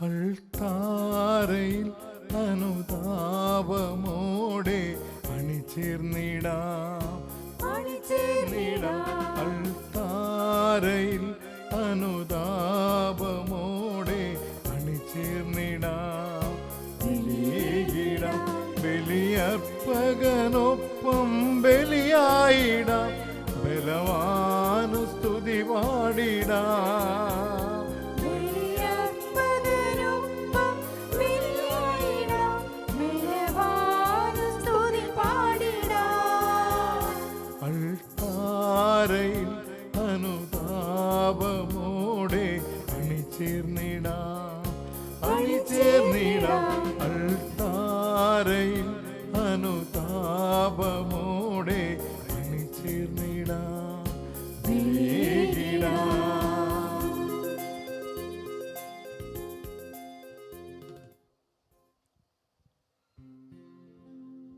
അൾത്താരയിൽ അനുതാപമോടെ അണിചേർന്നിടാം അൾത്താരയിൽ അനുതാപമോടെ അണിചേർന്നിടാം ബലിയർപ്പകനൊപ്പം ബലിയായിടാം ബലവാനു സ്തുതി പാടിടാം അൾത്താരയിൽ അനുതാപമോടെ അണിചേർന്നിടാം അൾത്താരയിൽ അനുതാപമോടെ അണിചേർന്നിടാം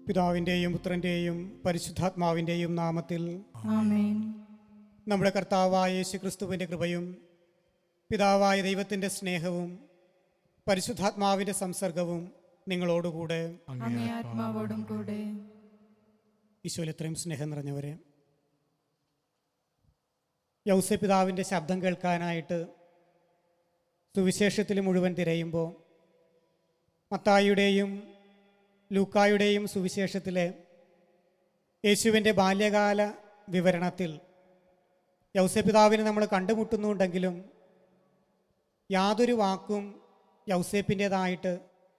പിതാവിൻ്റെയും പുത്രൻ്റെയും പരിശുദ്ധാത്മാവിൻ്റെയും നാമത്തിൽ ആമേൻ. നമ്മുടെ കർത്താവായ യേശുക്രിസ്തുവിൻ്റെ കൃപയും പിതാവായ ദൈവത്തിൻ്റെ സ്നേഹവും പരിശുദ്ധാത്മാവിൻ്റെ സംസർഗവും നിങ്ങളോടുകൂടെ അങ്ങേ ആത്മാവോടും കൂടെ. ഈശോയിൽ എത്രയും സ്നേഹം നിറഞ്ഞവരെ, യൗസേ പിതാവിൻ്റെ ശബ്ദം കേൾക്കാനായിട്ട് സുവിശേഷത്തിൽ മുഴുവൻ തിരയുമ്പോൾ മത്തായിയുടെയും ലൂക്കായുടെയും സുവിശേഷത്തിലെ യേശുവിൻ്റെ ബാല്യകാല വിവരണത്തിൽ യൗസേ പിതാവിനെ നമ്മൾ കണ്ടുമുട്ടുന്നുണ്ടെങ്കിലും യാതൊരു വാക്കും യൗസേപ്പിൻ്റേതായിട്ട്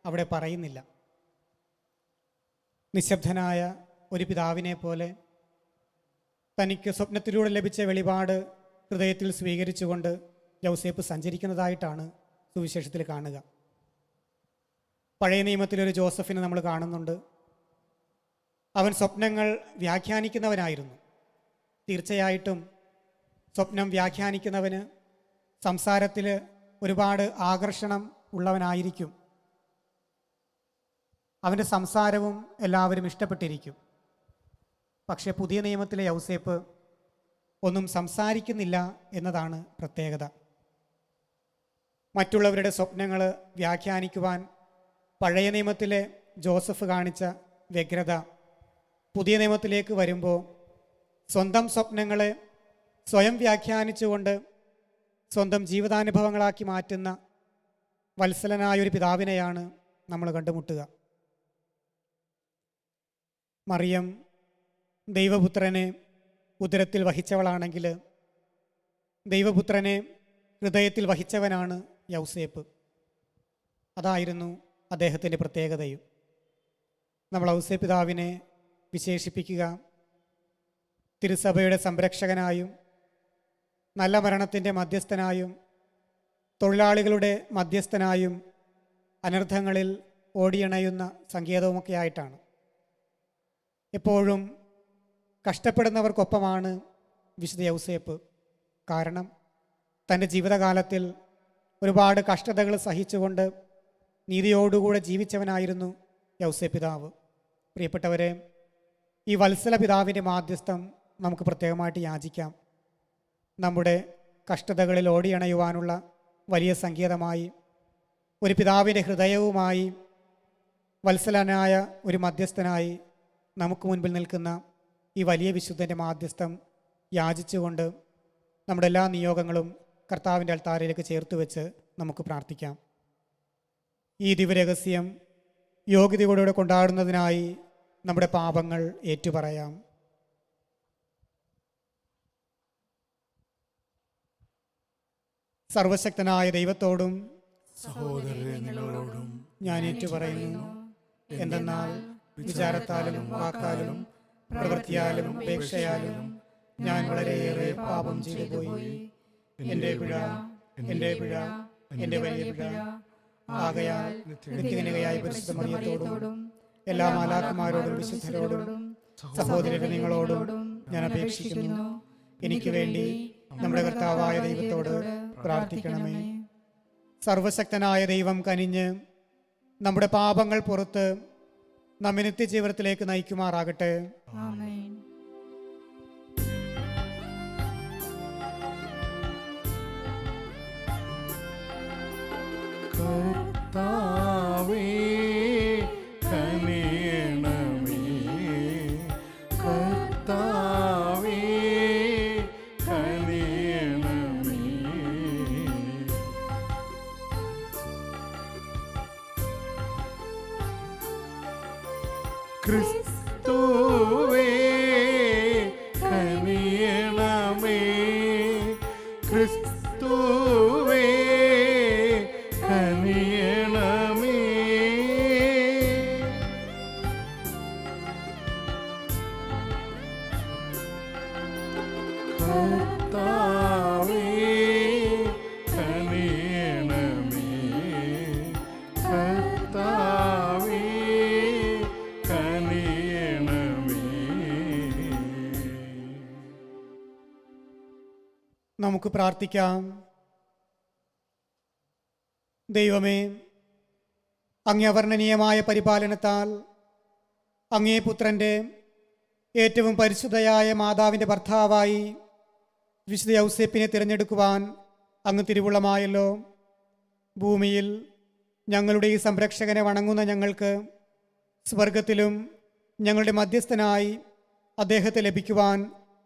അവിടെ പറയുന്നില്ല. നിശബ്ദനായ ഒരു പിതാവിനെ പോലെ തനിക്ക് സ്വപ്നത്തിലൂടെ ലഭിച്ച വെളിപാട് ഹൃദയത്തിൽ സ്വീകരിച്ചുകൊണ്ട് യൗസേപ്പ് സഞ്ചരിക്കുന്നതായിട്ടാണ് സുവിശേഷത്തിൽ കാണുക. പഴയ നിയമത്തിലൊരു ജോസഫിനെ നമ്മൾ കാണുന്നുണ്ട്. അവൻ സ്വപ്നങ്ങൾ വ്യാഖ്യാനിക്കുന്നവനായിരുന്നു. തീർച്ചയായിട്ടും സ്വപ്നം വ്യാഖ്യാനിക്കുന്നവന് സംസാരത്തിൽ ഒരുപാട് ആകർഷണം ഉള്ളവനായിരിക്കും. അവൻ്റെ സംസാരവും എല്ലാവരും ഇഷ്ടപ്പെട്ടിരിക്കും. പക്ഷേ പുതിയ നിയമത്തിലെ യൗസേപ്പ് ഒന്നും സംസാരിക്കുന്നില്ല എന്നതാണ് പ്രത്യേകത. മറ്റുള്ളവരുടെ സ്വപ്നങ്ങൾ വ്യാഖ്യാനിക്കുവാൻ പഴയ നിയമത്തിലെ ജോസഫ് കാണിച്ച വ്യഗ്രത പുതിയ നിയമത്തിലേക്ക് വരുമ്പോൾ സ്വന്തം സ്വപ്നങ്ങളെ സ്വയം വ്യാഖ്യാനിച്ചുകൊണ്ട് സ്വന്തം ജീവിതാനുഭവങ്ങളാക്കി മാറ്റുന്ന വത്സലനായൊരു പിതാവിനെയാണ് നമ്മൾ കണ്ടുമുട്ടുക. മറിയം ദൈവപുത്രനെ ഉദരത്തിൽ വഹിച്ചവളാണെങ്കിൽ ദൈവപുത്രനെ ഹൃദയത്തിൽ വഹിച്ചവനാണ് യൗസേപ്പ്. അതായിരുന്നു അദ്ദേഹത്തിൻ്റെ പ്രത്യേകതയും. നമ്മൾ യൗസേ പിതാവിനെ വിശേഷിപ്പിക്കുക തിരുസഭയുടെ സംരക്ഷകനായും നല്ല മരണത്തിൻ്റെ മധ്യസ്ഥനായും തൊഴിലാളികളുടെ മധ്യസ്ഥനായും അനർത്ഥങ്ങളിൽ ഓടിയണയുന്ന സങ്കേതവുമൊക്കെ ആയിട്ടാണ്. എപ്പോഴും കഷ്ടപ്പെടുന്നവർക്കൊപ്പമാണ് വിശുദ്ധ യൗസേപ്പ്. കാരണം തൻ്റെ ജീവിതകാലത്തിൽ ഒരുപാട് കഷ്ടതകൾ സഹിച്ചുകൊണ്ട് നീതിയോടുകൂടെ ജീവിച്ചവനായിരുന്നു യൗസേ പിതാവ്. പ്രിയപ്പെട്ടവരെ, ഈ വത്സല പിതാവിൻ്റെ മാധ്യസ്ഥം നമുക്ക് പ്രത്യേകമായിട്ട് യാചിക്കാം. നമ്മുടെ കഷ്ടതകളിൽ ഓടിയണയുവാനുള്ള വലിയ സങ്കേതമായി ഒരു പിതാവിൻ്റെ ഹൃദയവുമായി വത്സലനായ ഒരു മധ്യസ്ഥനായി നമുക്ക് മുൻപിൽ നിൽക്കുന്ന ഈ വലിയ വിശുദ്ധൻ്റെ മാധ്യസ്ഥം യാചിച്ചുകൊണ്ട് നമ്മുടെ എല്ലാ നിയോഗങ്ങളും കർത്താവിൻ്റെ അൾത്താരയിലേക്ക് ചേർത്ത് വെച്ച് നമുക്ക് പ്രാർത്ഥിക്കാം. ഈ ദിവ്യരഹസ്യം യോഗ്യതയോടെ കൊണ്ടാടുന്നതിനായി നമ്മുടെ പാപങ്ങൾ ഏറ്റുപറയാം. സർവശക്തനായ ദൈവത്തോടും സഹോദരരെ നിങ്ങളോടും ഞാൻ ഏറ്റുപറയുന്നു. എന്തെന്നാൽ വിചാരത്താലും വാക്കാലും പ്രവൃത്തിയാലും ഉപേക്ഷയാലും ഞാൻ വളരെയേറെ പാപം ചെയ്തു പോയി. എൻ്റെ പിഴ, എൻ്റെ പിഴ, എൻ്റെ വലിയ പിഴ. ആകയാൽ നിത്യകന്യകയായ പരിശുദ്ധ മറിയത്തോടും എല്ലാ മാലാഖമാരോടും വിശുദ്ധരോടും സഹോദരരെ നിങ്ങളോടും ഞാൻ അപേക്ഷിക്കുന്നു, എനിക്ക് വേണ്ടി നമ്മുടെ കർത്താവായ ദൈവത്തോട് പ്രാർത്ഥിക്കണമേ. സർവശക്തനായ ദൈവം കനിഞ്ഞ് നമ്മുടെ പാപങ്ങൾ പുറത്ത് നമ്മെ നിത്യജീവിതത്തിലേക്ക് നയിക്കുമാറാകട്ടെ. ആമേൻ. കർത്താവേ ക്രിസ്തുവേ കനിയണമേ, ക്രിസ്തുവേ കനിയണമേ. കർത്താവേ കനിയണമേ, കർത്താവേ കനിയണമേ. നമുക്ക് പ്രാർത്ഥിക്കാം. ദൈവമേ, അങ്ങേ അവർണ്ണനീയമായ പരിപാലനത്താൽ അങ്ങേ പുത്രൻ്റെ ഏറ്റവും പരിശുദ്ധയായ മാതാവിൻ്റെ ഭർത്താവായി വിശുദ്ധ യൗസേപ്പിനെ തിരഞ്ഞെടുക്കുവാൻ അങ്ങ് തിരുവുള്ളമായല്ലോ. ഭൂമിയിൽ ഞങ്ങളുടെ ഈ സംരക്ഷകനെ വണങ്ങുന്ന ഞങ്ങൾക്ക് സ്വർഗത്തിലും ഞങ്ങളുടെ മധ്യസ്ഥനായി അദ്ദേഹത്തെ ലഭിക്കുവാൻ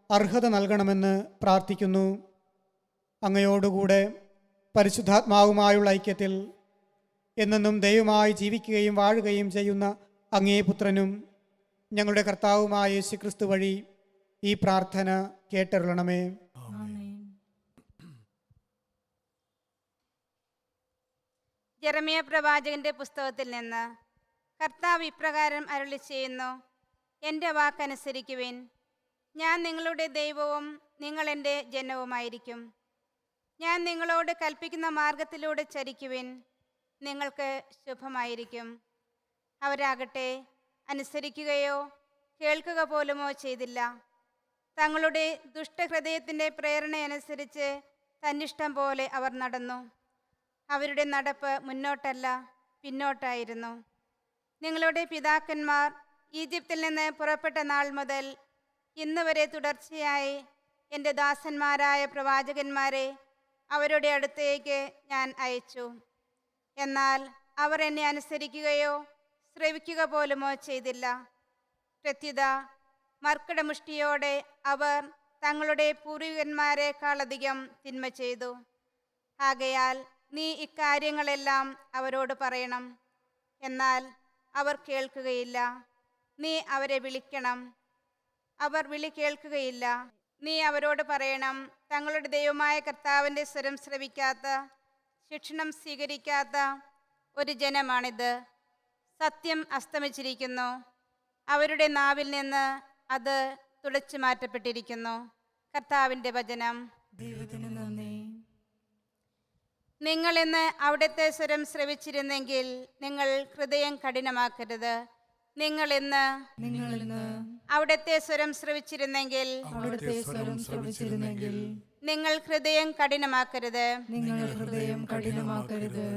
അർഹത നൽകണമെന്ന് പ്രാർത്ഥിക്കുന്നു. അങ്ങയോടുകൂടെ പരിശുദ്ധാത്മാവുമായുള്ള ഐക്യത്തിൽ എന്നെന്നും ദൈവമായി ജീവിക്കുകയും വാഴുകയും ചെയ്യുന്ന അങ്ങേ പുത്രനും ഞങ്ങളുടെ കർത്താവുമായ യേശുക്രിസ്തു വഴി ഈ പ്രാർത്ഥന കേട്ടരുളണമേ. ആമേൻ. ജെറമ്യ പ്രവാചകന്റെ പുസ്തകത്തിൽ നിന്ന് കർത്താവ് ഇപ്രകാരം അരുളി ചെയ്യുന്നു: എൻ്റെ വാക്കനുസരിക്കുവിൻ. ഞാൻ നിങ്ങളുടെ ദൈവവും നിങ്ങൾ എൻ്റെ ജനവുമായിരിക്കും. ഞാൻ നിങ്ങളോട് കൽപ്പിക്കുന്ന മാർഗത്തിലൂടെ ചരിക്കുവിൻ, നിങ്ങൾക്ക് ശുഭമായിരിക്കും. അവരാകട്ടെ അനുസരിക്കുകയോ കേൾക്കുക പോലുമോ ചെയ്തില്ല. തങ്ങളുടെ ദുഷ്ടഹൃദയത്തിൻ്റെ പ്രേരണയനുസരിച്ച് തന്നിഷ്ടം പോലെ അവർ നടന്നു. അവരുടെ നടപ്പ് മുന്നോട്ടല്ല, പിന്നോട്ടായിരുന്നു. നിങ്ങളുടെ പിതാക്കന്മാർ ഈജിപ്തിൽ നിന്ന് പുറപ്പെട്ട നാൾ മുതൽ ഇന്ന് വരെ തുടർച്ചയായി എൻ്റെ ദാസന്മാരായ പ്രവാചകന്മാരെ അവരുടെ അടുത്തേക്ക് ഞാൻ അയച്ചു. എന്നാൽ അവർ എന്നെ അനുസരിക്കുകയോ ശ്രവിക്കുക പോലുമോ ചെയ്തില്ല. പ്രത്യുത മർക്കടമുഷ്ടിയോടെ അവർ തങ്ങളുടെ പൂർവികന്മാരെക്കാളധികം തിന്മ ചെയ്തു. ആകയാൽ നീ ഇക്കാര്യങ്ങളെല്ലാം അവരോട് പറയണം. എന്നാൽ അവർ കേൾക്കുകയില്ല. നീ അവരെ വിളിക്കണം, അവർ വിളി കേൾക്കുകയില്ല. നീ അവരോട് പറയണം: തങ്ങളുടെ ദൈവമായ കർത്താവിൻ്റെ സ്വരം ശ്രവിക്കാത്ത, ശിക്ഷണം സ്വീകരിക്കാത്ത ഒരു ജനമാണിത്. സത്യം അസ്തമിച്ചിരിക്കുന്നു, അവരുടെ നാവിൽ നിന്ന് അത് തുടച്ചു മാറ്റപ്പെട്ടിരിക്കുന്നു. കർത്താവിൻ്റെ വചനം. ദൈവത്തിന് നന്ദി. നിങ്ങൾ ഇന്ന് അവിടുത്തെ സ്വരം ശ്രവിച്ചിരുന്നെങ്കിൽ നിങ്ങൾ ഹൃദയം കഠിനമാക്കരുത്. നിങ്ങൾ ഇന്ന് അവിടുത്തെ സ്വരം ശ്രവിച്ചിരുന്നെങ്കിൽ അവിടുത്തെ സ്വരം ശ്രവിച്ചിരുന്നെങ്കിൽ നിങ്ങൾ ഹൃദയം കഠിനമാക്കരുത്. നിങ്ങൾ ഹൃദയം കഠിനമാക്കരുത്.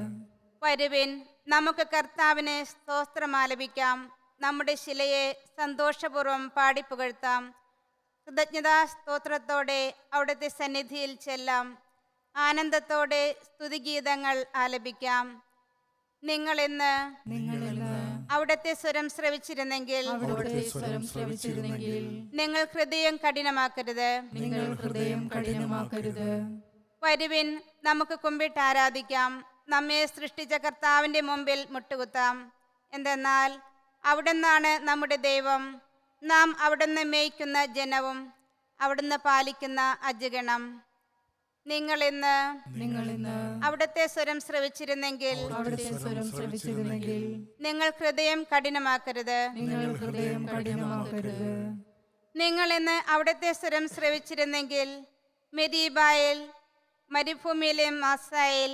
വരുവിൻ, നമുക്ക് കർത്താവിനെ സ്തോത്രമാലപിക്കാം. നമ്മുടെ ശിലയെ സന്തോഷപൂർവ്വം പാടിപ്പുകഴ്ത്താം. കൃതജ്ഞതാ സ്തോത്രത്തോടെ അവിടുത്തെ സന്നിധിയിൽ ചെല്ലാം. ആനന്ദത്തോടെ സ്തുതിഗീതങ്ങൾ ആലപിക്കാം. നിങ്ങൾ ഇന്ന് അവിടുത്തെ സ്വരം ശ്രവിച്ചിരുന്നെങ്കിൽ അവിടുത്തെ സ്വരം ശ്രവിച്ചിരുന്നെങ്കിൽ നിങ്ങൾ ഹൃദയം കഠിനമാക്കരുത്. നിങ്ങൾ ഹൃദയം കഠിനമാക്കരുത്. വരുവിൻ, നമുക്ക് കുമ്പിട്ട് ആരാധിക്കാം. നമ്മെ സൃഷ്ടിച്ച കർത്താവിൻ്റെ മുമ്പിൽ മുട്ടുകുത്താം. എന്തെന്നാൽ അവിടുന്നാണ് നമ്മുടെ ദൈവം. നാം അവിടുന്ന് മേയ്ക്കുന്ന ജനവും അവിടുന്ന് പാലിക്കുന്ന അജഗണം. നിങ്ങൾ ഇന്ന് അവിടുത്തെ സ്വരം ശ്രവിച്ചിരുന്നെങ്കിൽ അവിടുത്തെ സ്വരം ശ്രവിച്ചിരുന്നെങ്കിൽ നിങ്ങൾ ഹൃദയം കഠിനമാക്കരുത്. നിങ്ങൾ ഹൃദയം കഠിനമാക്കരുത്. നിങ്ങൾ ഇന്ന് അവിടുത്തെ സ്വരം ശ്രവിച്ചിരുന്നെങ്കിൽ മെരീബായിൽ മരുഭൂമിയിലെ മാസായിൽ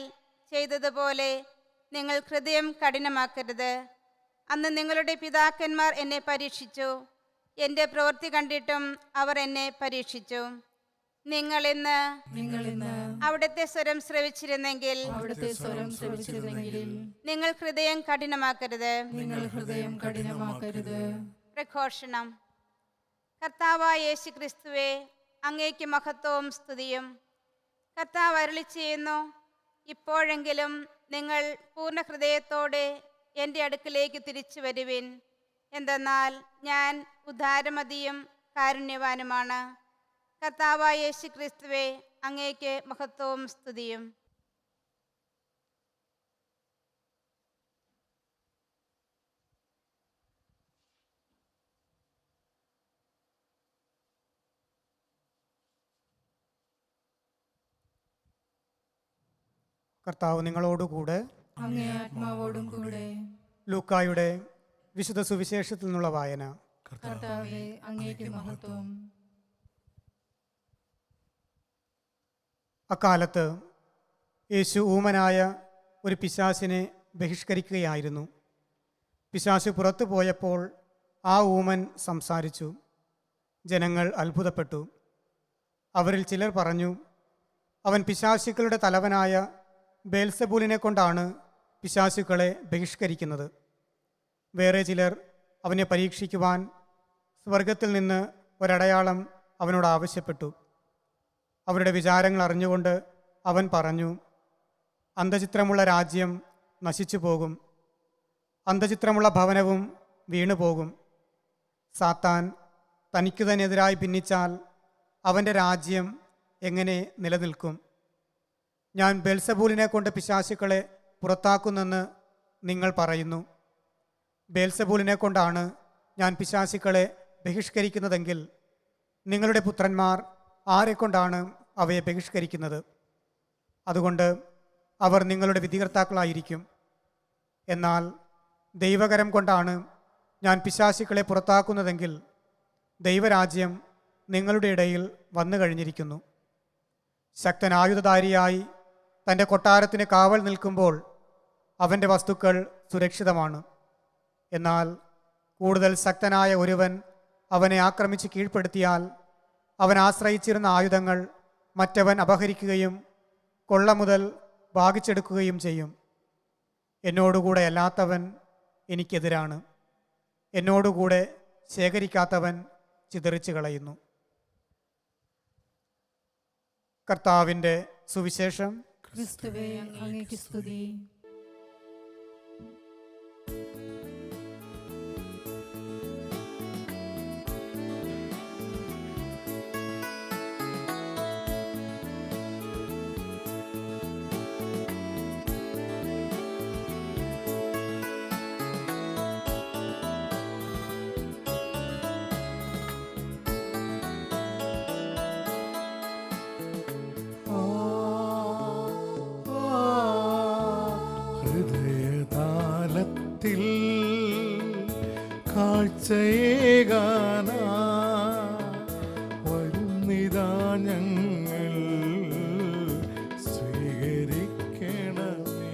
ചെയ്തതുപോലെ നിങ്ങൾ ഹൃദയം കഠിനമാക്കരുത്. അന്ന് നിങ്ങളുടെ പിതാക്കന്മാർ എന്നെ പരീക്ഷിച്ചു, എൻ്റെ പ്രവൃത്തി കണ്ടിട്ടും അവർ എന്നെ പരീക്ഷിച്ചു. നിങ്ങൾ ഇന്ന് അവിടുത്തെ സ്വരം ശ്രവിച്ചിരുന്നെങ്കിൽ അവിടുത്തെ സ്വരം ശ്രവിച്ചിരുന്നെങ്കിൽ നിങ്ങൾ ഹൃദയം കഠിനമാക്കരുത്. നിങ്ങൾ ഹൃദയം കഠിനമാക്കരുത്. പ്രഘോഷണം. കർത്താവായ യേശു ക്രിസ്തുവേ, അങ്ങേക്ക് മഹത്വവും സ്തുതിയും. കർത്താവ് അരുളി ചെയ്യുന്നു: ഇപ്പോഴെങ്കിലും നിങ്ങൾ പൂർണ്ണ ഹൃദയത്തോടെ എൻ്റെ അടുക്കിലേക്ക് തിരിച്ചു വരുവിൻ. എന്തെന്നാൽ ഞാൻ ഉദാരമതിയും കാരുണ്യവാനുമാണ്. കർത്താവായ യേശു ക്രിസ്തുവേ, അങ്ങേക്ക് മഹത്വവും സ്തുതിയും. കർത്താവ് നിങ്ങളോടുകൂടെ. അങ്ങേ ആത്മാവോടും കൂടെ. ലൂക്കായുടെ വിശുദ്ധ സുവിശേഷത്തിൽ നിന്നുള്ള വായന. കർത്താവേ, അങ്ങേക്ക് മഹത്വം. അക്കാലത്ത് യേശു ഊമനായ ഒരു പിശാചിനെ ബഹിഷ്കരിക്കുകയായിരുന്നു. പിശാച് പുറത്തു പോയപ്പോൾ ആ ഊമൻ സംസാരിച്ചു. ജനങ്ങൾ അത്ഭുതപ്പെട്ടു. അവരിൽ ചിലർ പറഞ്ഞു, അവൻ പിശാചുക്കളുടെ തലവനായ ബേൽസെബൂലിനെ കൊണ്ടാണ് പിശാചുക്കളെ ബഹിഷ്കരിക്കുന്നത്. വേറെ ചിലർ അവനെ പരീക്ഷിക്കുവാൻ സ്വർഗത്തിൽ നിന്ന് ഒരടയാളം അവനോട് ആവശ്യപ്പെട്ടു. അവരുടെ വിചാരങ്ങൾ അറിഞ്ഞുകൊണ്ട് അവൻ പറഞ്ഞു, അന്തചിത്രമുള്ള രാജ്യം നശിച്ചു പോകും, അന്തചിത്രമുള്ള ഭവനവും വീണുപോകും. സാത്താൻ തനിക്കു തന്നെ എതിരായി ഭിന്നിച്ചാൽ അവൻ്റെ രാജ്യം എങ്ങനെ നിലനിൽക്കും? ഞാൻ ബേൽസെബൂലിനെ കൊണ്ട് പിശാചുക്കളെ പുറത്താക്കുന്നെന്ന് നിങ്ങൾ പറയുന്നു. ബേൽസെബൂലിനെ കൊണ്ടാണ് ഞാൻ പിശാചുക്കളെ ബഹിഷ്കരിക്കുന്നതെങ്കിൽ നിങ്ങളുടെ പുത്രന്മാർ ആരെക്കൊണ്ടാണ് അവയെ ബഹിഷ്കരിക്കുന്നത്? അതുകൊണ്ട് അവർ നിങ്ങളുടെ വിധികർത്താക്കളായിരിക്കും. എന്നാൽ ദൈവകരം കൊണ്ടാണ് ഞാൻ പിശാചുക്കളെ പുറത്താക്കുന്നതെങ്കിൽ ദൈവരാജ്യം നിങ്ങളുടെ ഇടയിൽ വന്നു കഴിഞ്ഞിരിക്കുന്നു. ശക്തൻ ആയുധധാരിയായി തൻ്റെ കൊട്ടാരത്തിന് കാവൽ നിൽക്കുമ്പോൾ അവൻ്റെ വസ്തുക്കൾ സുരക്ഷിതമാണ്. എന്നാൽ കൂടുതൽ ശക്തനായ ഒരുവൻ അവനെ ആക്രമിച്ച് കീഴ്പ്പെടുത്തിയാൽ അവൻ ആശ്രയിച്ചിരുന്ന ആയുധങ്ങൾ മറ്റവൻ അപഹരിക്കുകയും കൊള്ള മുതൽ ഭാഗിച്ചെടുക്കുകയും ചെയ്യും. എന്നോടുകൂടെ അല്ലാത്തവൻ എനിക്കെതിരാണ്, എന്നോടുകൂടെ ശേഖരിക്കാത്തവൻ ചിതറിച്ചു കളയുന്നു. കർത്താവിൻ്റെ സുവിശേഷം. ക്രിസ്തുവേ, അങ്ങേക്ക് സ്തുതി. ഹൃദയതാലത്തിൽ കാഴ്ചയേകാനാ വരുന്നിതാ ഞങ്ങൾ, സ്വീകരിക്കണമേ.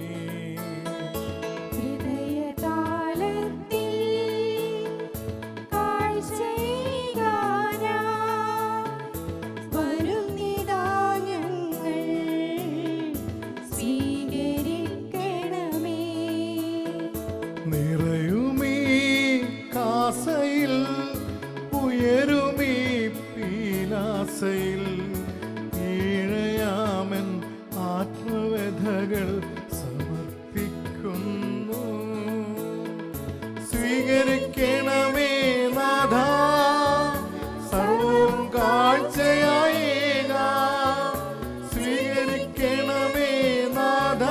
ഹൃദയതാളത്തിൽ കാഴ്ചയേകാനായി വരുന്നിതാ ഞങ്ങൾ, സ്വീകരിക്കണമേ. നിറയുമീ കാസയിൽ ഉയരുമീ പീലാസയിൽ ഈഴയാമൻ ആത്മവ്യഥകൾ സമർപ്പിക്കുന്നു. സ്വീകരിക്കണമേ നാഥ, സർവം കാഴ്ചയായേകാ. സ്വീകരിക്കണമേ നാഥ,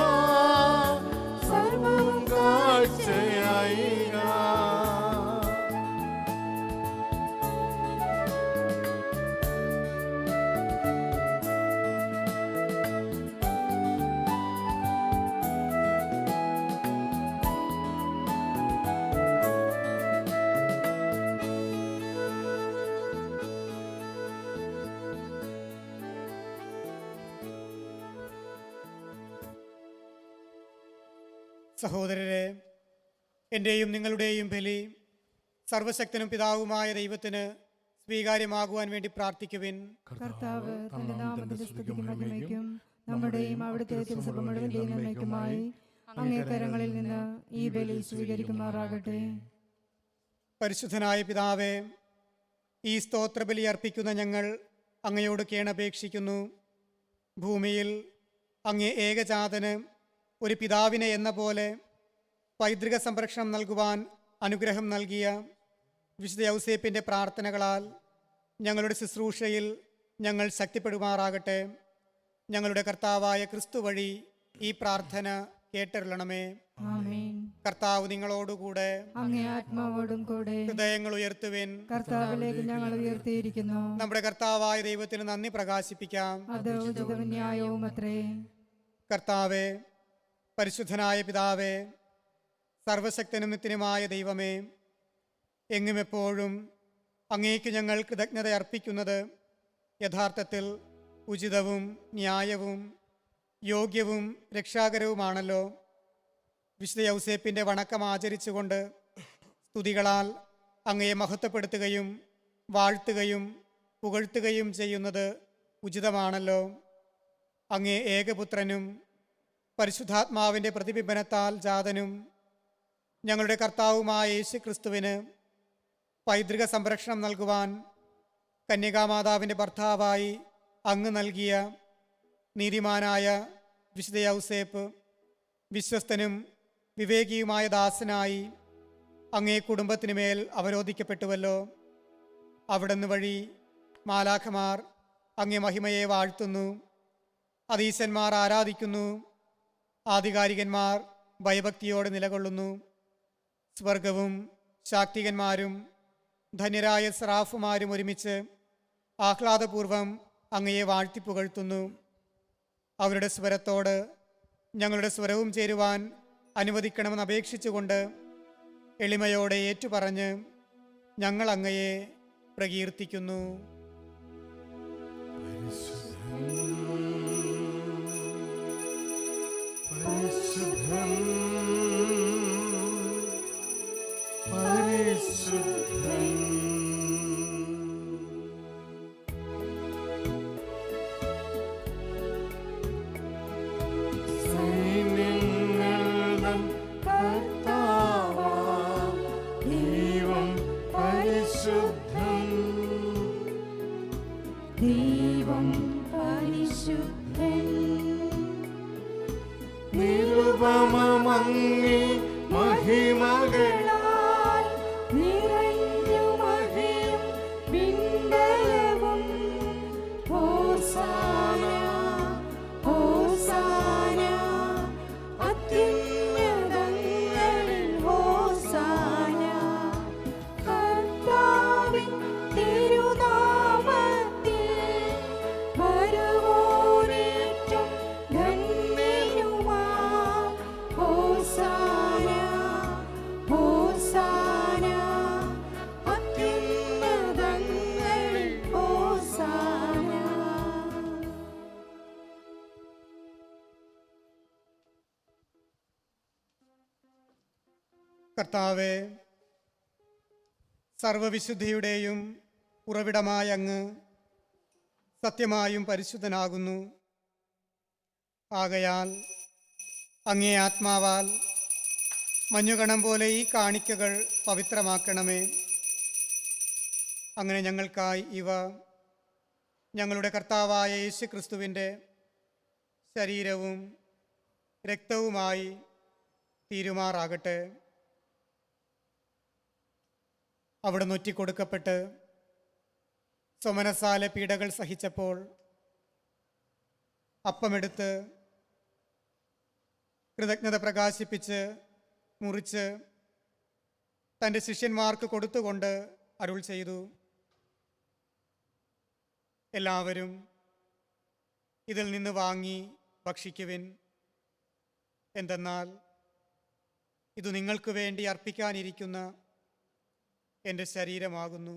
സർവം കാഴ്ചയായേകാ. സഹോദരരെ, എൻ്റെയും നിങ്ങളുടെയും ബലി സർവശക്തനും പിതാവുമായ ദൈവത്തിന് സ്വീകാര്യമാകുവാൻ വേണ്ടി പ്രാർത്ഥിക്കുവിൻ. കർത്താവ് തന്റെ നാമത്തിന്റെ സ്തുതിക്കും മഹിമയ്ക്കും നമ്മുടെയും അവിടുത്തെ തിരുസഭ മുഴുവന്റെയും നന്മയ്ക്കുമായി അങ്ങേ കരങ്ങളിൽ നിന്ന് ഈ ബലി സ്വീകരിക്കുമാറാകട്ടെ. പരിശുദ്ധനായ പിതാവേ, ഈ സ്തോത്രബലി അർപ്പിക്കുന്ന ഞങ്ങൾ അങ്ങയോട് കേണപേക്ഷിക്കുന്നു. ഭൂമിയിൽ അങ്ങേ ഏകജാതന് ഒരു പിതാവിനെ എന്ന പോലെ പൈതൃക സംരക്ഷണം നൽകുവാൻ അനുഗ്രഹം നൽകിയ വിശുദ്ധ യൗസേപ്പിൻ്റെ പ്രാർത്ഥനകളാൽ ഞങ്ങളുടെ ശുശ്രൂഷയിൽ ഞങ്ങൾ ശക്തിപ്പെടുമാറാകട്ടെ. ഞങ്ങളുടെ കർത്താവായ ക്രിസ്തു വഴി ഈ പ്രാർത്ഥന കേട്ടരുളണമേ. ആമേൻ. കർത്താവ് നിങ്ങളോടുകൂടെ. അങ്ങേ ആത്മാവോടും കൂടെ. ഹൃദയങ്ങൾ ഉയർത്തുവിൻ. കർത്താവിലേക്ക് ഞങ്ങൾ ഉയർത്തിയിരിക്കുന്നു. നമ്മുടെ കർത്താവായ ദൈവത്തിന് നന്ദി പ്രകാശിപ്പിക്കാം. അത് ഉചിതവും ന്യായവും അത്രേ. കർത്താവെ, പരിശുദ്ധനായ പിതാവേ, സർവശക്തനും നിത്യനുമായ ദൈവമേ, എങ്ങും എപ്പോഴും അങ്ങേക്ക് ഞങ്ങൾ കൃതജ്ഞത അർപ്പിക്കുന്നത് യഥാർത്ഥത്തിൽ ഉചിതവും ന്യായവും യോഗ്യവും രക്ഷാകരവുമാണല്ലോ. വിശുദ്ധ യൗസേപ്പിൻ്റെ വണക്കം ആചരിച്ചുകൊണ്ട് സ്തുതികളാൽ അങ്ങയെ മഹത്വപ്പെടുത്തുകയും വാഴ്ത്തുകയും പുകഴ്ത്തുകയും ചെയ്യുന്നത് ഉചിതമാണല്ലോ. അങ്ങേ ഏകപുത്രനും പരിശുദ്ധാത്മാവിൻ്റെ പ്രതിബിംബനത്താൽ ജാതനും ഞങ്ങളുടെ കർത്താവുമായ യേശു ക്രിസ്തുവിന് പൈതൃക സംരക്ഷണം നൽകുവാൻ കന്യകാമാതാവിൻ്റെ ഭർത്താവായി അങ്ങ് നൽകിയ നീതിമാനായ വിശുദ്ധ യൗസേപ്പ് വിശ്വസ്തനും വിവേകിയുമായ ദാസനായി അങ്ങേ കുടുംബത്തിന് മേൽ അവരോധിക്കപ്പെട്ടുവല്ലോ. അവിടുന്ന് വഴി മാലാഖമാർ അങ്ങേ മഹിമയെ വാഴ്ത്തുന്നു, അധീശന്മാർ ആരാധിക്കുന്നു, ആധികാരികന്മാർ ഭയഭക്തിയോടെ നിലകൊള്ളുന്നു. സ്വർഗവും ശാക്തികന്മാരും ധന്യരായ സ്രാഫുമാരും ഒരുമിച്ച് ആഹ്ലാദപൂർവം അങ്ങയെ വാഴ്ത്തിപ്പുകഴ്ത്തുന്നു. അവരുടെ സ്വരത്തോട് ഞങ്ങളുടെ സ്വരവും ചേരുവാൻ അനുവദിക്കണമെന്ന് അപേക്ഷിച്ചുകൊണ്ട് എളിമയോടെ ഏറ്റുപറഞ്ഞ് ഞങ്ങൾ അങ്ങയെ പ്രകീർത്തിക്കുന്നു. പരിശുദ്ധൻ, പരിശുദ്ധൻ. സൈന്യങ്ങളുടെ കർത്താവാം ദൈവം പരിശുദ്ധൻ, ദൈവം പരിശുദ്ധൻ. നിരുപമമങ്ങി മഹിമകളാൽ നിറഞ്ഞു മഹിയും വിണ്ടലവും. ഹോസാന ഹോസാന അത്യുന്നതങ്ങളിൽ ഹോസാന. കർത്താവിൻ തിരുനാമത്തിൽ വരുവോനേറ്റം ധന്യനുമാം. ഹോസാന ഹോസാന അത്യുന്നതങ്ങളിൽ ഹോസാന. കർത്താവേ, സർവവിശുദ്ധിയുടെയും ഉറവിടമായ അങ്ങ് സത്യമായും പരിശുദ്ധനാകുന്നു. ആകയാൽ അങ്ങേ ആത്മാവാൽ മഞ്ഞുകണം പോലെ ഈ കാണിക്കകൾ പവിത്രമാക്കണമേ. അങ്ങനെ ഞങ്ങൾക്കായി ഇവ ഞങ്ങളുടെ കർത്താവായ യേശു ക്രിസ്തുവിൻ്റെ ശരീരവും രക്തവുമായി തീരുമാറാകട്ടെ. അവിടെ നൊറ്റിക്കൊടുക്കപ്പെട്ട് സ്വമനസാലെ പീഡകൾ സഹിച്ചപ്പോൾ അപ്പമെടുത്ത് കൃതജ്ഞത പ്രകാശിപ്പിച്ച് മുറിച്ച് തൻ്റെ ശിഷ്യന്മാർക്ക് കൊടുത്തുകൊണ്ട് അരുൾ ചെയ്തു, എല്ലാവരും ഇതിൽ നിന്ന് വാങ്ങി ഭക്ഷിക്കുവിൻ. എന്തെന്നാൽ ഇത് നിങ്ങൾക്ക് വേണ്ടി അർപ്പിക്കാനിരിക്കുന്ന എൻ്റെ ശരീരമാകുന്നു.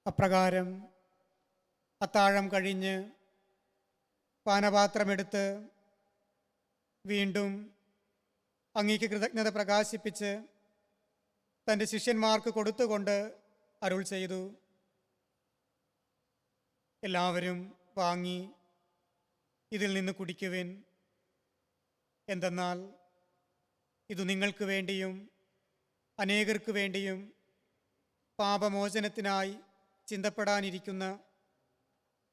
അപ്രകാരം അത്താഴം കഴിഞ്ഞ് പാനപാത്രമെടുത്ത് വീണ്ടും അങ്ങേക്ക് കൃതജ്ഞത പ്രകാശിപ്പിച്ച് തൻ്റെ ശിഷ്യന്മാർക്ക് കൊടുത്തുകൊണ്ട് അരുൾ ചെയ്തു, എല്ലാവരും വാങ്ങി ഇതിൽ നിന്ന് കുടിക്കുവിൻ. എന്തെന്നാൽ ഇത് നിങ്ങൾക്ക് വേണ്ടിയും അനേകർക്ക് വേണ്ടിയും പാപമോചനത്തിനായി ചിന്തപ്പെടാനിരിക്കുന്ന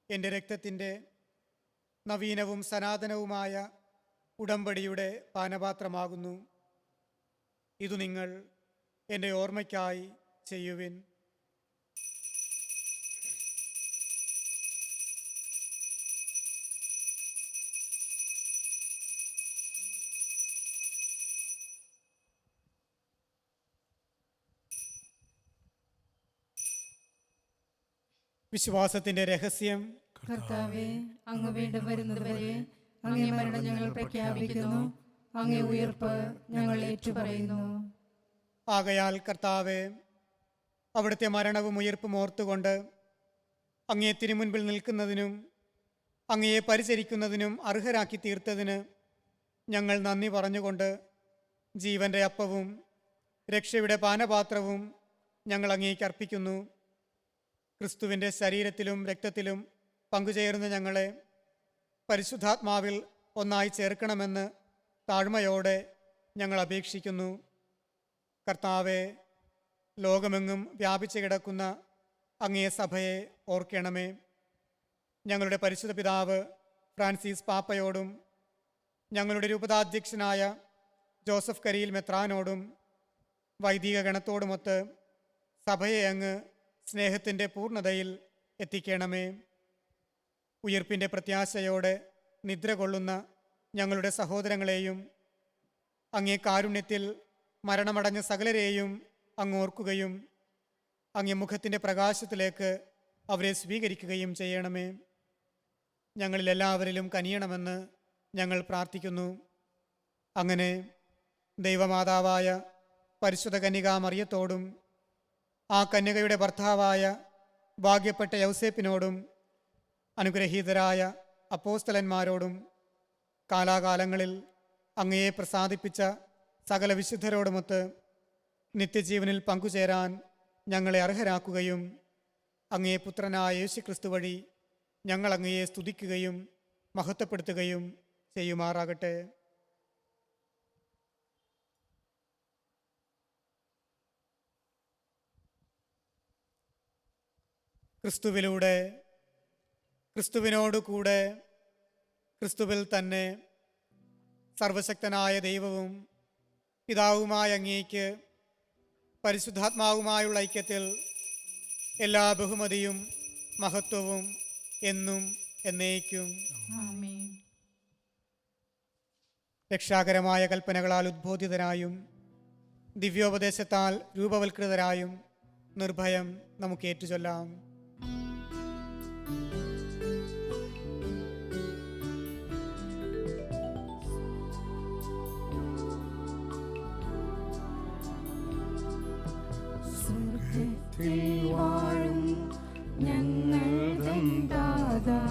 എൻ്റെ രക്തത്തിൻ്റെ നവീനവും സനാതനവുമായ ഉടമ്പടിയുടെ പാനപാത്രമാകുന്നു. ഇത് നിങ്ങൾ എൻ്റെ ഓർമ്മയ്ക്കായി ചെയ്യുവിൻ. വിശ്വാസത്തിൻ്റെ രഹസ്യം. കർത്താവെ, അങ്ങ് വീണ്ടും വരുന്നതുവരെ അങ്ങേ മരണം ഞങ്ങൾ പ്രഖ്യാപിക്കുന്നു, അങ്ങേ ഉയർപ്പ് ഞങ്ങൾ ഏറ്റുപറയുന്നു. ആകയാൽ കർത്താവെ, അവിടുത്തെ മരണവും ഉയർപ്പും ഓർത്തുകൊണ്ട് അങ്ങേ തിരുമുൻപിൽ നിൽക്കുന്നതിനും അങ്ങയെ പരിചരിക്കുന്നതിനും അർഹരാക്കി തീർത്തതിന് ഞങ്ങൾ നന്ദി പറഞ്ഞുകൊണ്ട് ജീവൻ്റെ അപ്പവും രക്ഷയുടെ പാനപാത്രവും ഞങ്ങൾ അങ്ങേക്ക് അർപ്പിക്കുന്നു. ക്രിസ്തുവിൻ്റെ ശരീരത്തിലും രക്തത്തിലും പങ്കുചേരുന്ന ഞങ്ങളെ പരിശുദ്ധാത്മാവിൽ ഒന്നായി ചേർക്കണമെന്ന് താഴ്മയോടെ ഞങ്ങൾ അപേക്ഷിക്കുന്നു. കർത്താവെ, ലോകമെങ്ങും വ്യാപിച്ചു കിടക്കുന്ന അങ്ങേ സഭയെ ഓർക്കണമേ. ഞങ്ങളുടെ പരിശുദ്ധ പിതാവ് ഫ്രാൻസിസ് പാപ്പയോടും ഞങ്ങളുടെ രൂപതാധ്യക്ഷനായ ജോസഫ് കരിയിൽ മെത്രാനോടും വൈദിക ഗണത്തോടുമൊത്ത് സഭയെ അങ്ങ് സ്നേഹത്തിൻ്റെ പൂർണ്ണതയിൽ എത്തിക്കണമേ. ഉയിർപ്പിൻ്റെ പ്രത്യാശയോടെ നിദ്ര കൊള്ളുന്ന ഞങ്ങളുടെ സഹോദരങ്ങളെയും അങ്ങേ കാരുണ്യത്തിൽ മരണമടഞ്ഞ സകലരെയും അങ്ങോർക്കുകയും അങ്ങേ മുഖത്തിൻ്റെ പ്രകാശത്തിലേക്ക് അവരെ സ്വീകരിക്കുകയും ചെയ്യണമേ. ഞങ്ങളിലെല്ലാവരിലും കനിയണമെന്ന് ഞങ്ങൾ പ്രാർത്ഥിക്കുന്നു. അങ്ങനെ ദൈവമാതാവായ പരിശുദ്ധ കന്യകാ മറിയത്തോടും ആ കന്യകയുടെ ഭർത്താവായ ഭാഗ്യപ്പെട്ട യൗസേപ്പിനോടും അനുഗ്രഹീതരായ അപ്പോസ്തലന്മാരോടും കാലാകാലങ്ങളിൽ അങ്ങയെ പ്രസാദിപ്പിച്ച സകല വിശുദ്ധരോടുമൊത്ത് നിത്യജീവനിൽ പങ്കുചേരാൻ ഞങ്ങളെ അർഹരാക്കുകയും അങ്ങേ പുത്രനായ യേശുക്രിസ്തു വഴി ഞങ്ങൾ അങ്ങയെ സ്തുതിക്കുകയും മഹത്വപ്പെടുത്തുകയും ചെയ്യുമാറാകട്ടെ. ക്രിസ്തുവിലൂടെ, ക്രിസ്തുവിനോടുകൂടെ, ക്രിസ്തുവിൽ തന്നെ സർവശക്തനായ ദൈവവും പിതാവുമായ അങ്ങേക്ക് പരിശുദ്ധാത്മാവുമായുള്ള ഐക്യത്തിൽ എല്ലാ ബഹുമതിയും മഹത്വവും എന്നും എന്നേക്കും. ആമേൻ. രക്ഷാകരമായ കൽപ്പനകളാൽ ഉദ്ബോധിതരായും ദിവ്യോപദേശത്താൽ രൂപവൽകൃതരായും നിർഭയം നമുക്ക് ഏറ്റുചൊല്ലാം. സ്വർഗ്ഗത്തിൽ വാഴും ഞങ്ങൾ തൻ ദാതാ,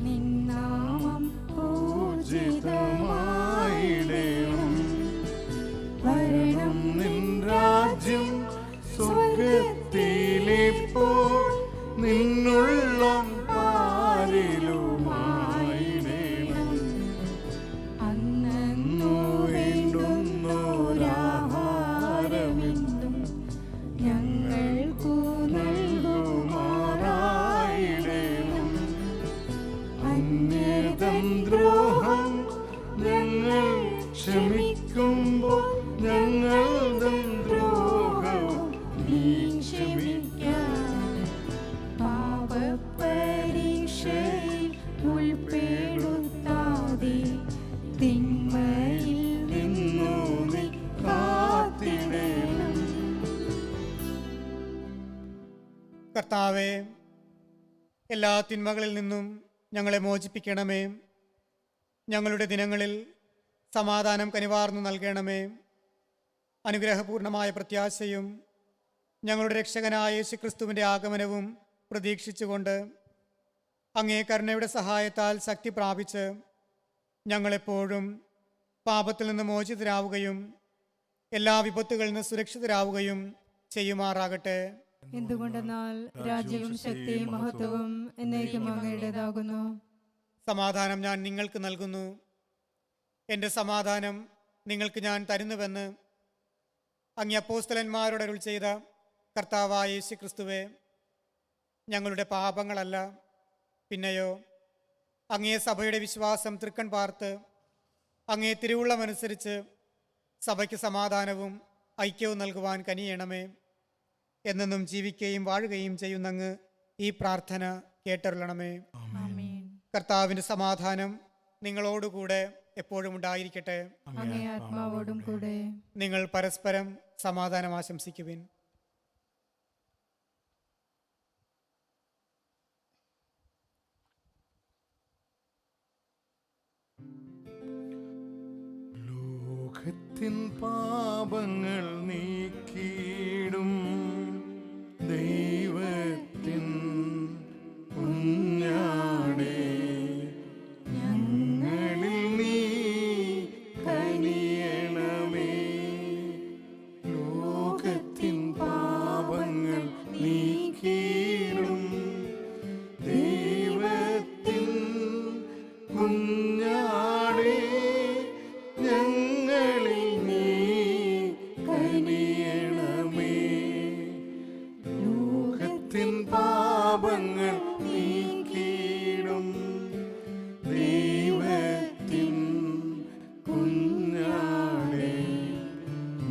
നിൻ നാമം പൂജിതമായിടേണം. വരണം നിൻ രാജ്യം സ്വർഗ്ഗത്തിലെപ്പോൾ നിന്നുള്ളം പാരിലുമായിടേണം. അന്നു വേണ്ടുന്നോരാഹാരമെന്നും ഞങ്ങൾക്കു നൽകുമാറായിടേണം. അന്യതം ദ്രോഹം ഞങ്ങൾ ക്ഷമിക്കുമ്പോൾ ഞങ്ങൾ തൻ ദ്രോഹവും നീ ക്ഷമിക്കാം. പാപപരീക്ഷയിൽ ഉൾപ്പെടുത്താതെ തിന്മയിൽ നിന്നു നീ കാത്തിടേണം. കർത്താവേ, എല്ലാ തിന്മകളിൽ നിന്നും ഞങ്ങളെ മോചിപ്പിക്കണമേ. ഞങ്ങളുടെ ദിനങ്ങളിൽ സമാധാനം കനിവാർന്നു നൽകണമേ. അനുഗ്രഹപൂർണമായ പ്രത്യാശയും ഞങ്ങളുടെ രക്ഷകനായ യേശുക്രിസ്തുവിൻ്റെ ആഗമനവും പ്രതീക്ഷിച്ചുകൊണ്ട് അങ്ങേ കരുണയുടെ സഹായത്താൽ ശക്തി പ്രാപിച്ച് ഞങ്ങളെപ്പോഴും പാപത്തിൽ നിന്ന് മോചിതരാവുകയും എല്ലാ വിപത്തുകളിൽ നിന്ന് സുരക്ഷിതരാവുകയും ചെയ്യുമാറാകട്ടെ. എന്തുകൊണ്ടെന്നാൽ രാജ്യവും ശക്തിയും മഹത്വവും എന്നേക്കും അങ്ങയുടേതാകുന്നു. സമാധാനം ഞാൻ നിങ്ങൾക്ക് നൽകുന്നു, എൻ്റെ സമാധാനം നിങ്ങൾക്ക് ഞാൻ തരുന്നുവെന്ന് അങ്ങ് അപ്പോസ്തലന്മാരോട് അരുൾ ചെയ്ത കർത്താവായ യേശുക്രിസ്തുവേ, ഞങ്ങളുടെ പാപങ്ങളല്ല പിന്നെയോ അങ്ങേ സഭയുടെ വിശ്വാസം തൃക്കൺ പാർത്ത് അങ്ങേ തിരുവുള്ളമനുസരിച്ച് സഭയ്ക്ക് സമാധാനവും ഐക്യവും നൽകുവാൻ കനിയണമേ. എന്നെന്നും ജീവിക്കുകയും വാഴുകയും ചെയ്യുന്നങ്ങ് ഈ പ്രാർത്ഥന കേട്ടരുളണമേ. ആമേൻ. കർത്താവിൻ്റെ സമാധാനം നിങ്ങളോടുകൂടെ എപ്പോഴും ഉണ്ടായിരിക്കട്ടെ. അങ്ങേ ആത്മാവോടും കൂടെ. നിങ്ങൾ പരസ്പരം സമാധാനം ആശംസിക്കുവിൻ. ലോകത്തിൻ പാപങ്ങൾ നീക്കിയിടും ദൈവത്തിൻ കുഞ്ഞാടേ, ഞങ്ങളിൽ നീ കനിയണമേ. ലോകത്തിൻ പാപങ്ങൾ നീക്കിയിടും ദൈവത്തിൻ കുഞ്ഞാടേ, ഞങ്ങളിൽ നീ കനിയണമേ. ലോകത്തിൻ പാപങ്ങൾ നീക്കിയിടും ദൈവത്തിൻ കുഞ്ഞാടേ,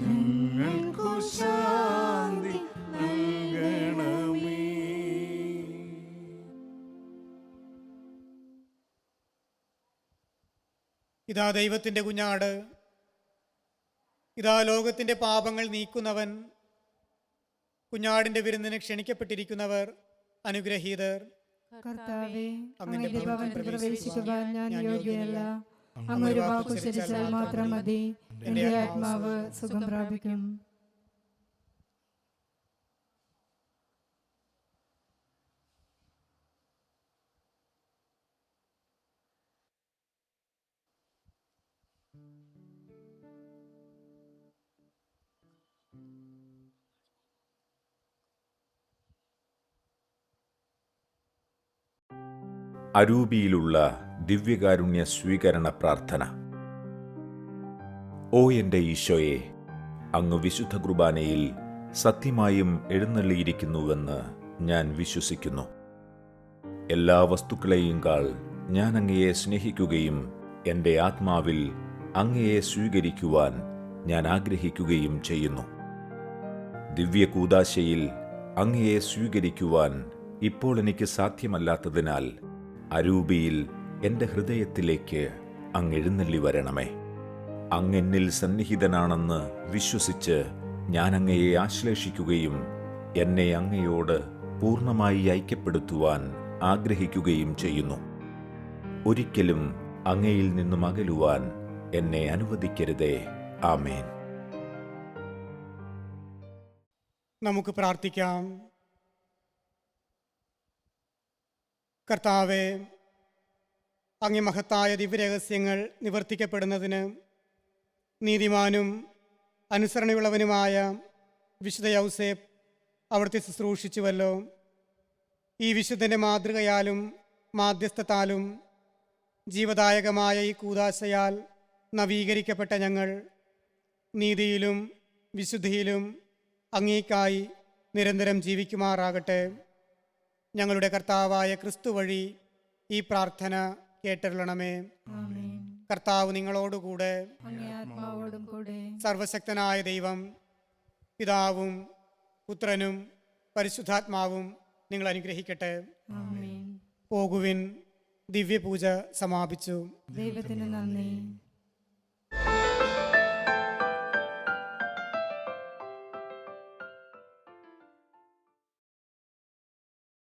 ഞങ്ങൾക്കു ശാന്തി നൽകണമേ. ഇതാ ദൈവത്തിൻ്റെ കുഞ്ഞാട്, ഇതാ ലോകത്തിൻ്റെ പാപങ്ങൾ നീക്കുന്നവൻ. കുഞ്ഞാടിൻ്റെ വിരുന്നിന് ക്ഷണിക്കപ്പെട്ടിരിക്കുന്നവർ അനുഗ്രഹീതർ. കർത്താവേ, അങ്ങയുടെ ഭവനത്തിൽ പ്രവേശിക്കുവാൻ ഞാൻ യോഗ്യനല്ല. അങ്ങൊരു വാക്കുച്ചരിച്ചാൽ മാത്രം മതി, എന്റെ ആത്മാവ് സുഖം പ്രാപിക്കും. അരൂപിയിലുള്ള ദിവ്യകാരുണ്യ സ്വീകരണ പ്രാർത്ഥന. ഓ എൻ്റെ ഈശോയെ, അങ്ങ് വിശുദ്ധ കുർബാനയിൽ സത്യമായും എഴുന്നള്ളിയിരിക്കുന്നുവെന്ന് ഞാൻ വിശ്വസിക്കുന്നു. എല്ലാ വസ്തുക്കളെയും കാൾ ഞാൻ അങ്ങയെ സ്നേഹിക്കുകയും എൻ്റെ ആത്മാവിൽ അങ്ങയെ സ്വീകരിക്കുവാൻ ഞാൻ ആഗ്രഹിക്കുകയും ചെയ്യുന്നു. ദിവ്യകൂദാശയിൽ അങ്ങയെ സ്വീകരിക്കുവാൻ ഇപ്പോൾ എനിക്ക് സാധ്യമല്ലാത്തതിനാൽ അരൂപിയിൽ എൻ്റെ ഹൃദയത്തിലേക്ക് അങ്ങ് എഴുന്നള്ളി വരണമേ. അങ്ങെന്നിൽ സന്നിഹിതനാണെന്ന് വിശ്വസിച്ച് ഞാൻ അങ്ങയെ ആശ്ലേഷിക്കുകയും എന്നെ അങ്ങയോട് പൂർണ്ണമായി ഐക്യപ്പെടുത്തുവാൻ ആഗ്രഹിക്കുകയും ചെയ്യുന്നു. ഒരിക്കലും അങ്ങയിൽ നിന്നും അകലുവാൻ എന്നെ അനുവദിക്കരുതേ. ആമേൻ. നമുക്ക് പ്രാർത്ഥിക്കാം. കർത്താവേ, അങ്ങേ മഹത്തായ ദിവ്യരഹസ്യങ്ങൾ നിവർത്തിക്കപ്പെടുന്നതിന് നീതിമാനും അനുസരണയുള്ളവനുമായ വിശുദ്ധ യൗസേപ്പ് അവിടുത്തെ ശുശ്രൂഷിച്ചുവല്ലോ. ഈ വിശുദ്ധൻ്റെ മാതൃകയാലും മാധ്യസ്ഥത്താലും ജീവദായകമായ ഈ കൂദാശയാൽ നവീകരിക്കപ്പെട്ട ഞങ്ങൾ നീതിയിലും വിശുദ്ധിയിലും അങ്ങേക്കായി നിരന്തരം ജീവിക്കുമാറാകട്ടെ. ഞങ്ങളുടെ കർത്താവായ ക്രിസ്തു വഴി ഈ പ്രാർത്ഥന കേട്ടരുളണമേ. ആമേൻ. കർത്താവ് നിങ്ങളോടുകൂടെ. അങ്ങേ ആത്മാവോടും കൂടെ. സർവശക്തനായ ദൈവം പിതാവും പുത്രനും പരിശുദ്ധാത്മാവും നിങ്ങൾ അനുഗ്രഹിക്കട്ടെ. ആമേൻ. പോകുവിൻ, ദിവ്യപൂജ സമാപിച്ചു. ദൈവത്തിന് നന്ദി.